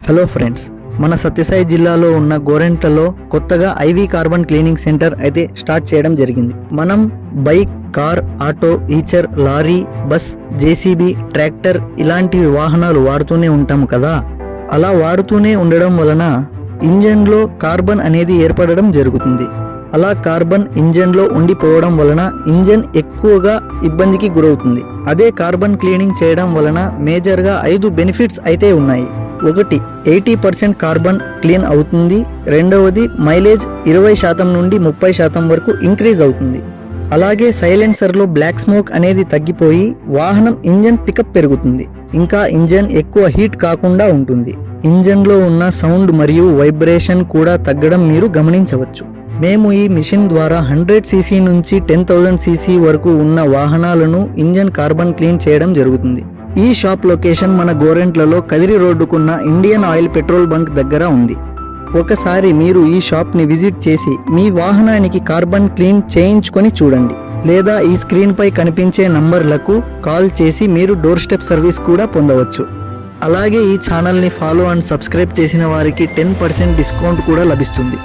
Hello friends, మన సత్యసాయి జిల్లాలో ఉన్న గోరెంట్లలో కొత్తగా ఐవీ కార్బన్ క్లీనింగ్ సెంటర్ అయితే స్టార్ట్ చేయడం జరిగింది. మనం bike, car, auto, Eicher, lorry, bus, JCB, tractor ఇలాంటి వాహనాలు వాడుతూనే ఉంటాము కదా. అలా వాడుతూనే ఉండడం వలన ఇంజన్లో కార్బన్ అనేది ఏర్పడడం జరుగుతుంది. అలా కార్బన్ ఇంజన్లో ఉండిపోవడం వలన ఇంజన్ ఎక్కువగా ఇబ్బందికి గురవుతుంది. అదే కార్బన్ క్లీనింగ్ చేయడం వలన మేజర్గా 5 బెనిఫిట్స్ అయితే ఉన్నాయి. ఒకటి, 80% కార్బన్ క్లీన్ అవుతుంది. రెండవది, మైలేజ్ 20% నుండి 30% వరకు ఇంక్రీజ్ అవుతుంది. అలాగే సైలెన్సర్లో బ్లాక్ స్మోక్ అనేది తగ్గిపోయి వాహనం ఇంజన్ పికప్ పెరుగుతుంది. ఇంకా ఇంజన్ ఎక్కువ హీట్ కాకుండా ఉంటుంది. ఇంజన్లో ఉన్న సౌండ్ మరియు వైబ్రేషన్ కూడా తగ్గడం మీరు గమనించవచ్చు. మేము ఈ మిషన్ ద్వారా 100 cc నుంచి 10,000 cc వరకు ఉన్న వాహనాలను ఇంజన్ కార్బన్ క్లీన్ చేయడం జరుగుతుంది. ఈ షాప్ లొకేషన్ మన గోరెంట్లలో కదిరి రోడ్డుకున్న ఇండియన్ ఆయిల్ పెట్రోల్ బంక్ దగ్గర ఉంది. ఒకసారి మీరు ఈ షాప్ని విజిట్ చేసి మీ వాహనానికి కార్బన్ క్లీన్ చేయించుకొని చూడండి. లేదా ఈ స్క్రీన్పై కనిపించే నంబర్లకు కాల్ చేసి మీరు డోర్ స్టెప్ సర్వీస్ కూడా పొందవచ్చు. అలాగే ఈ ఛానల్ని ఫాలో అండ్ సబ్స్క్రైబ్ చేసిన వారికి 10% డిస్కౌంట్ కూడా లభిస్తుంది.